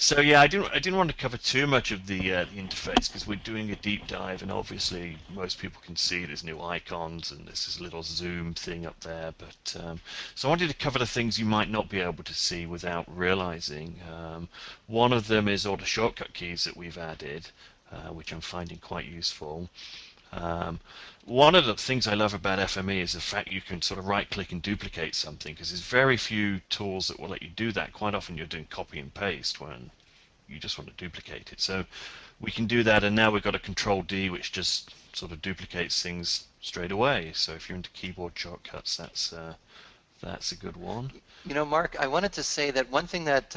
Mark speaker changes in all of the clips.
Speaker 1: So yeah, I didn't want to cover too much of the interface because we're doing a deep dive, and obviously most people can see there's new icons and there's this little zoom thing up there. But so I wanted to cover the things you might not be able to see without realizing. One of them is all the shortcut keys that we've added, which I'm finding quite useful. Um, One of the things I love about FME is the fact you can sort of right-click and duplicate something, because there's very few tools that will let you do that. Quite often you're doing copy and paste when you just want to duplicate it. So we can do that, and now we've got a Ctrl+D which just sort of duplicates things straight away. So if you're into keyboard shortcuts, that's a good one.
Speaker 2: You know, Mark, I wanted to say that one thing that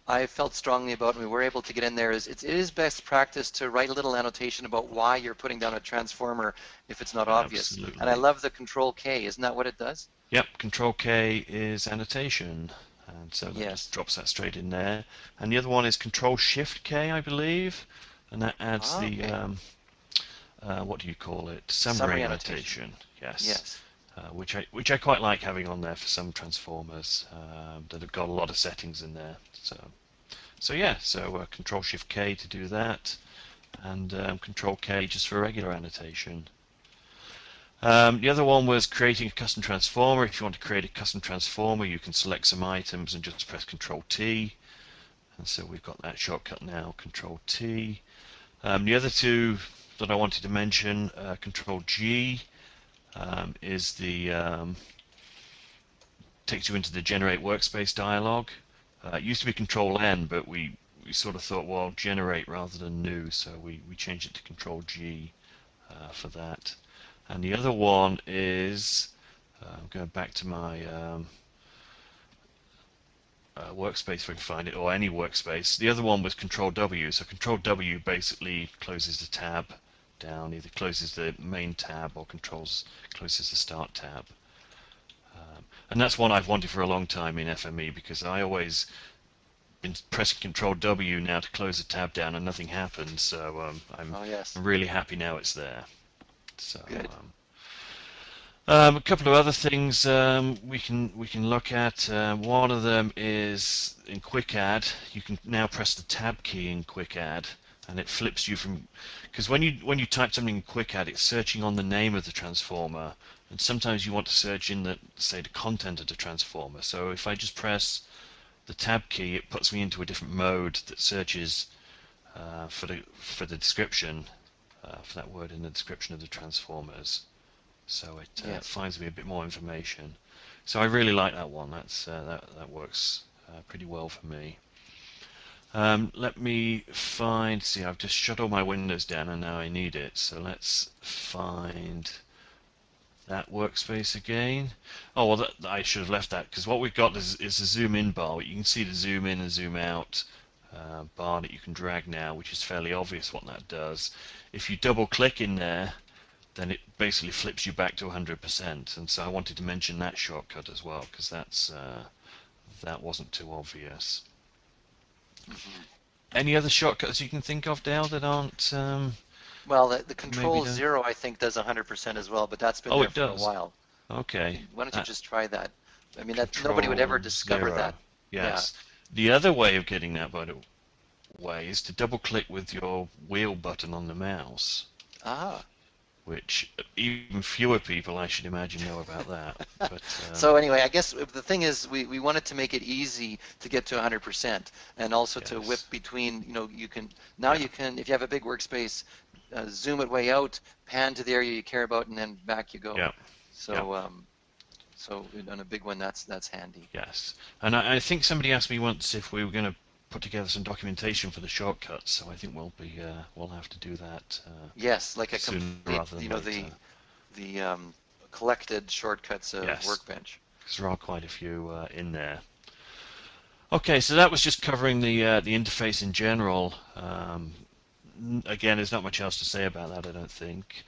Speaker 2: I felt strongly about, and we were able to get in there, is it is best practice to write a little annotation about why you're putting down a transformer if it's not obvious.
Speaker 1: Absolutely.
Speaker 2: And I love the Ctrl+K. Isn't that what it does?
Speaker 1: Yep, Ctrl+K is annotation, and so that
Speaker 2: Yes.
Speaker 1: just drops that straight in there. And the other one is Ctrl+Shift+K, I believe, and that adds the what do you call it? Summary annotation. Yes.
Speaker 2: Yes.
Speaker 1: Which I quite like having on there for some transformers that have got a lot of settings in there. So yeah, so Ctrl+Shift+K to do that, and Ctrl+K just for regular annotation. The other one was creating a custom transformer. If you want to create a custom transformer, you can select some items and just press Ctrl+T, and so we've got that shortcut now, Ctrl+T. The other two that I wanted to mention, Ctrl+G is the takes you into the Generate Workspace dialog. It used to be Ctrl+N, but we sort of thought, well, generate rather than new, so we changed it to Ctrl+G for that. And the other one is, going back to my workspace if I can find it, or any workspace. The other one was Ctrl+W. So Ctrl+W basically closes the tab down, either closes the main tab or closes the start tab. And that's one I've wanted for a long time in FME, because I always been pressing Ctrl+W now to close the tab down and nothing happens. So I'm really happy now it's there. So
Speaker 2: good.
Speaker 1: A couple of other things we can look at. One of them is in Quick Add. You can now press the Tab key in Quick Add, and it flips you from, because when you type something in Quick Add, it's searching on the name of the transformer, and sometimes you want to search in the, say, the content of the transformer. So if I just press the Tab key, it puts me into a different mode that searches for the description, for that word in the description of the transformers. So it finds me a bit more information. So I really like that one. That works pretty well for me. Let me find. See, I've just shut all my windows down and now I need it. So let's find that workspace again. Oh well, I should have left that, because what we've got is a zoom in bar. You can see the zoom in and zoom out bar that you can drag now, which is fairly obvious what that does. If you double click in there, then it basically flips you back to 100%, and so I wanted to mention that shortcut as well, because that wasn't too obvious.
Speaker 2: Mm-hmm.
Speaker 1: Any other shortcuts you can think of, Dale, that aren't?
Speaker 2: Well, the Ctrl+0 I think does 100% as well, but that's been there for a while.
Speaker 1: Okay.
Speaker 2: Why don't you just try that? I mean, nobody would ever discover that.
Speaker 1: Yes. Yeah. The other way of getting that, by the way, is to double-click with your wheel button on the mouse.
Speaker 2: Ah.
Speaker 1: Which even fewer people, I should imagine, know about that. But,
Speaker 2: so anyway, I guess the thing is we wanted to make it easy to get to 100%, and also to whip between, you can, if you have a big workspace, zoom it way out, pan to the area you care about, and then back you go.
Speaker 1: Yeah.
Speaker 2: So, so on a big one, that's handy.
Speaker 1: Yes, and I think somebody asked me once if we were going to put together some documentation for the shortcuts, so I think we'll have to do that.
Speaker 2: Yes, like a
Speaker 1: complete,
Speaker 2: the collected shortcuts of Workbench.
Speaker 1: Because there are quite a few in there. Okay, so that was just covering the interface in general. Again, there's not much else to say about that, I don't think.